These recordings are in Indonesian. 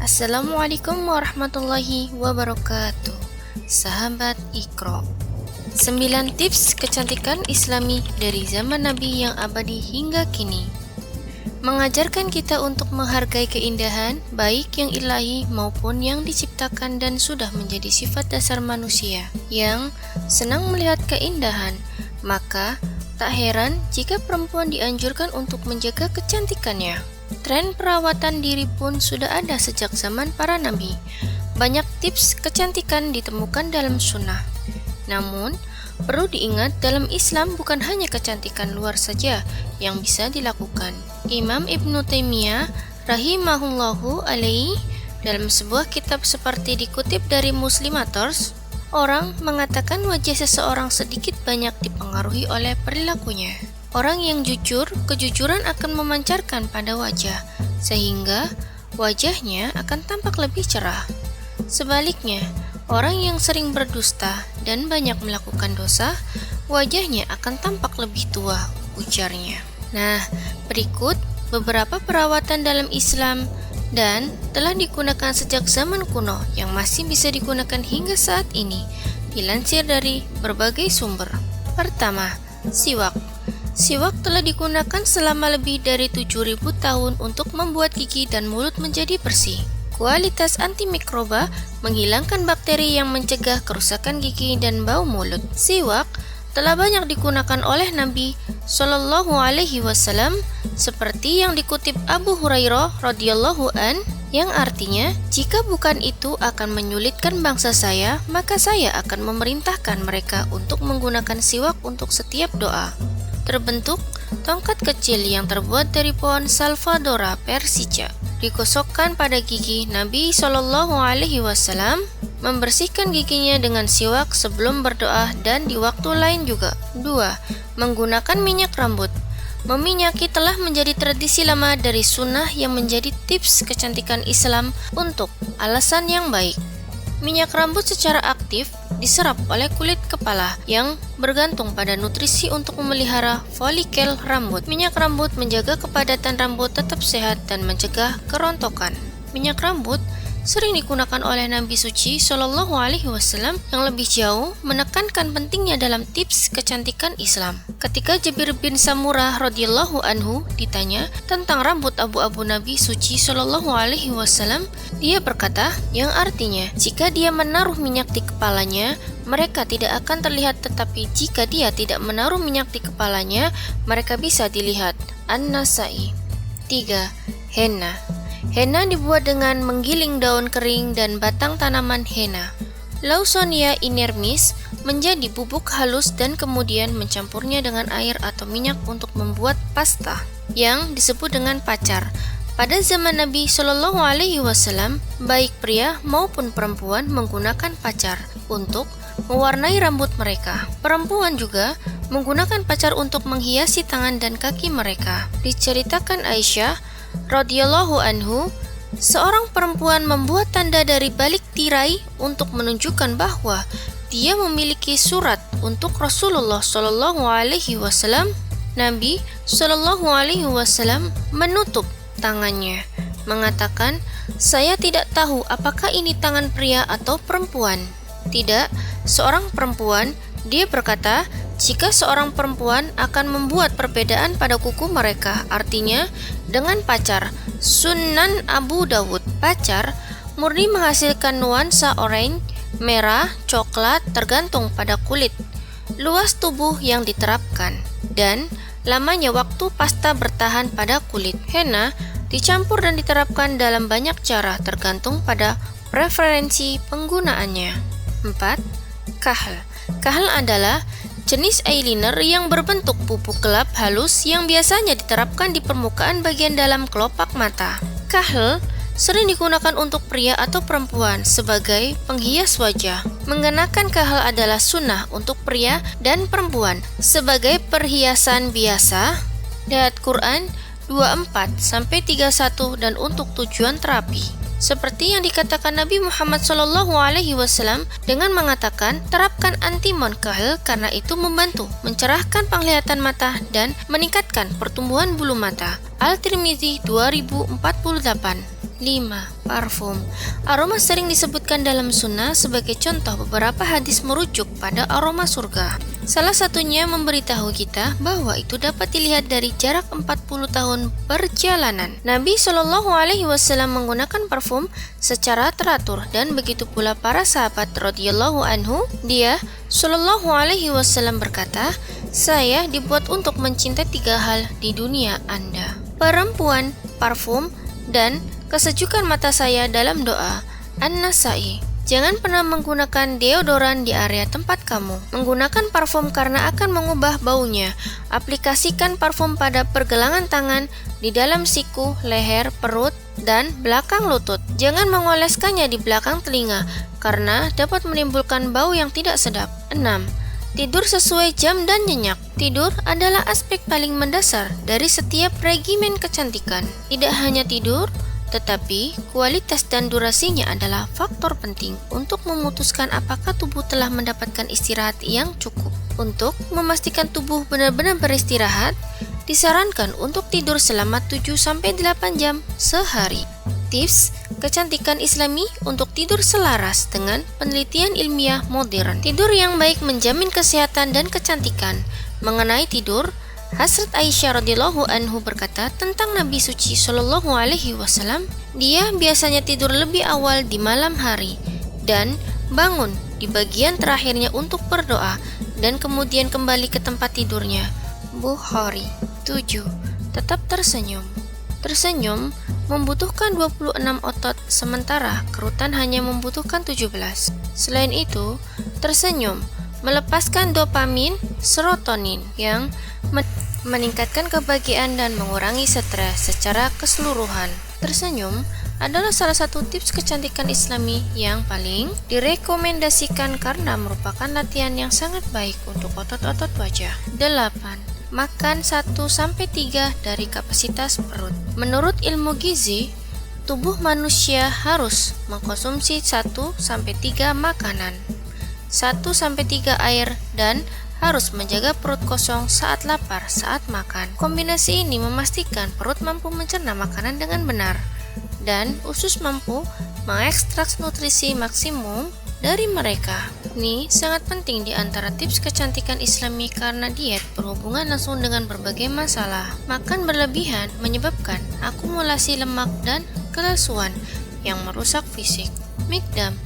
Assalamualaikum warahmatullahi wabarakatuh. Sahabat Iqra. 9 tips kecantikan Islami dari zaman Nabi yang abadi hingga kini. Mengajarkan kita untuk menghargai keindahan, baik yang ilahi maupun yang diciptakan dan sudah menjadi sifat dasar manusia yang senang melihat keindahan. Maka tak heran jika perempuan dianjurkan untuk menjaga kecantikannya. Tren perawatan diri pun sudah ada sejak zaman para nabi. Banyak tips kecantikan ditemukan dalam sunnah. Namun, perlu diingat dalam Islam bukan hanya kecantikan luar saja yang bisa dilakukan. Imam Ibnu Taimiyah rahimahullahu alaihi dalam sebuah kitab seperti dikutip dari Muslimators, orang mengatakan wajah seseorang sedikit banyak dipengaruhi oleh perilakunya. Orang yang jujur, kejujuran akan memancarkan pada wajah, sehingga wajahnya akan tampak lebih cerah. Sebaliknya, orang yang sering berdusta dan banyak melakukan dosa, wajahnya akan tampak lebih tua, ujarnya. Nah, berikut beberapa perawatan dalam Islam dan telah digunakan sejak zaman kuno yang masih bisa digunakan hingga saat ini, dilansir dari berbagai sumber. Pertama, siwak. Siwak telah digunakan selama lebih dari 7.000 tahun untuk membuat gigi dan mulut menjadi bersih. Kualitas antimikroba menghilangkan bakteri yang mencegah kerusakan gigi dan bau mulut. Siwak telah banyak digunakan oleh Nabi Shallallahu Alaihi Wasallam, seperti yang dikutip Abu Hurairah radhiyallahu an, yang artinya, jika bukan itu akan menyulitkan bangsa saya, maka saya akan memerintahkan mereka untuk menggunakan siwak untuk setiap doa. Terbentuk tongkat kecil yang terbuat dari pohon Salvadora persica. Digosokkan pada gigi. Nabi Shallallahu Alaihi Wasallam membersihkan giginya dengan siwak sebelum berdoa dan di waktu lain juga. 2. Menggunakan minyak rambut. Meminyaki telah menjadi tradisi lama dari sunnah yang menjadi tips kecantikan Islam untuk alasan yang baik. Minyak rambut secara aktif diserap oleh kulit kepala yang bergantung pada nutrisi untuk memelihara folikel rambut. Minyak rambut menjaga kepadatan rambut tetap sehat dan mencegah kerontokan. Minyak rambut sering digunakan oleh Nabi Suci Shallallahu Alaihi Wasallam yang lebih jauh menekankan pentingnya dalam tips kecantikan Islam. Ketika Jabir bin Samurah radhiyallahu anhu ditanya tentang rambut abu-abu Nabi Suci Shallallahu Alaihi Wasallam, dia berkata, yang artinya jika dia menaruh minyak di kepalanya, mereka tidak akan terlihat, tetapi jika dia tidak menaruh minyak di kepalanya, mereka bisa dilihat. An-Nasai. 3. Henna. Henna dibuat dengan menggiling daun kering dan batang tanaman henna. Lawsonia inermis menjadi bubuk halus dan kemudian mencampurnya dengan air atau minyak untuk membuat pasta yang disebut dengan pacar. Pada zaman Nabi Shallallahu Alaihi Wasallam, baik pria maupun perempuan menggunakan pacar untuk mewarnai rambut mereka. Perempuan juga menggunakan pacar untuk menghiasi tangan dan kaki mereka. Diceritakan Aisyah radhiyallahu anhu, seorang perempuan membuat tanda dari balik tirai untuk menunjukkan bahwa dia memiliki surat untuk Rasulullah Shallallahu Alaihi Wasallam. Nabi Shallallahu Alaihi Wasallam menutup tangannya, mengatakan, "Saya tidak tahu apakah ini tangan pria atau perempuan." Tidak, seorang perempuan. Dia berkata, jika seorang perempuan akan membuat perbedaan pada kuku mereka, artinya dengan pacar. Sunan Abu Dawud. Pacar murni menghasilkan nuansa oranye, merah, coklat tergantung pada kulit, luas tubuh yang diterapkan, dan lamanya waktu pasta bertahan pada kulit. Henna dicampur dan diterapkan dalam banyak cara tergantung pada preferensi penggunaannya. 4. Kahl. Kahl adalah jenis eyeliner yang berbentuk pupuk gelap halus yang biasanya diterapkan di permukaan bagian dalam kelopak mata. Kahl sering digunakan untuk pria atau perempuan sebagai penghias wajah. Mengenakan kahl adalah sunnah untuk pria dan perempuan sebagai perhiasan biasa. Lihat Quran 24-31 dan untuk tujuan terapi. Seperti yang dikatakan Nabi Muhammad SAW dengan mengatakan, terapkan antimon kahl karena itu membantu mencerahkan penglihatan mata dan meningkatkan pertumbuhan bulu mata. Al-Tirmizi 2048. 5. Parfum. Aroma sering disebutkan dalam sunnah. Sebagai contoh, beberapa hadis merujuk pada aroma surga. Salah satunya memberitahu kita bahwa itu dapat dilihat dari jarak 40 tahun perjalanan. Nabi Shallallahu Alaihi Wasallam menggunakan parfum secara teratur, dan begitu pula para sahabat radhiyallahu anhu. Dia Shallallahu Alaihi Wasallam berkata, "Saya dibuat untuk mencintai 3 hal di dunia Anda: perempuan, parfum, dan kesejukan mata saya dalam doa." An-Nasai. Jangan pernah menggunakan deodoran di area tempat kamu. Menggunakan parfum karena akan mengubah baunya. Aplikasikan parfum pada pergelangan tangan, di dalam siku, leher, perut, dan belakang lutut. Jangan mengoleskannya di belakang telinga karena dapat menimbulkan bau yang tidak sedap. 6. Tidur sesuai jam dan nyenyak. Tidur adalah aspek paling mendasar dari setiap regimen kecantikan. Tidak hanya tidur, tetapi kualitas dan durasinya adalah faktor penting untuk memutuskan apakah tubuh telah mendapatkan istirahat yang cukup. Untuk memastikan tubuh benar-benar beristirahat, disarankan untuk tidur selama 7-8 jam sehari. Tips kecantikan Islami untuk tidur selaras dengan penelitian ilmiah modern. Tidur yang baik menjamin kesehatan dan kecantikan. Mengenai tidur, Hazrat Aisyah radhiyallahu anhu berkata tentang Nabi suci Shallallahu Alaihi Wasallam, dia biasanya tidur lebih awal di malam hari dan bangun di bagian terakhirnya untuk berdoa dan kemudian kembali ke tempat tidurnya. Bukhari. 7. Tetap tersenyum. Tersenyum membutuhkan 26 otot, sementara kerutan hanya membutuhkan 17. Selain itu, tersenyum melepaskan dopamin, serotonin yang meningkatkan kebahagiaan dan mengurangi stres secara keseluruhan. Tersenyum adalah salah satu tips kecantikan Islami yang paling direkomendasikan karena merupakan latihan yang sangat baik untuk otot-otot wajah. 8. Makan 1-3 dari kapasitas perut. Menurut ilmu gizi, tubuh manusia harus mengkonsumsi 1-3 makanan, 1-3 air, dan harus menjaga perut kosong saat lapar saat makan. Kombinasi ini memastikan perut mampu mencerna makanan dengan benar dan usus mampu mengekstrak nutrisi maksimum dari mereka. Ini sangat penting di antara tips kecantikan Islami karena diet berhubungan langsung dengan berbagai masalah. Makan berlebihan menyebabkan akumulasi lemak dan kelesuan yang merusak fisik. Mikdam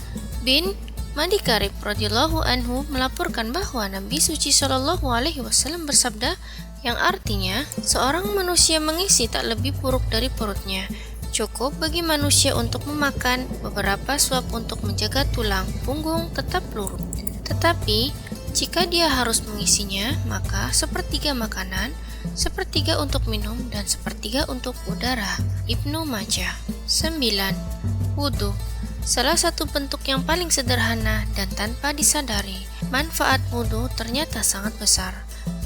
bin Madi Karib radhiyallahu anhu melaporkan bahwa Nabi suci Shallallahu Alaihi Wasallam bersabda, yang artinya seorang manusia mengisi tak lebih buruk dari perutnya. Cukup bagi manusia untuk memakan beberapa suap untuk menjaga tulang punggung tetap lurus. Tetapi jika dia harus mengisinya, maka 1/3 makanan, 1/3 untuk minum, dan 1/3 untuk udara. Ibnu Majah. 9. Wudu. Salah satu bentuk yang paling sederhana dan tanpa disadari, manfaat wudhu ternyata sangat besar.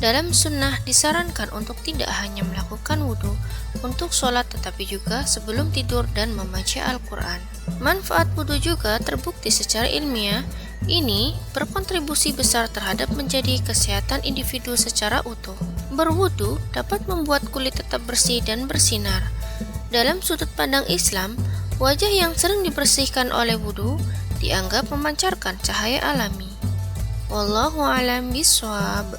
Dalam sunnah disarankan untuk tidak hanya melakukan wudhu untuk sholat, tetapi juga sebelum tidur dan membaca Al-Quran. Manfaat wudhu juga terbukti secara ilmiah. Ini berkontribusi besar terhadap menjadi kesehatan individu secara utuh. Berwudhu dapat membuat kulit tetap bersih dan bersinar. Dalam sudut pandang Islam, wajah yang sering dibersihkan oleh wudhu dianggap memancarkan cahaya alami. Wallahu a'lam bishawab.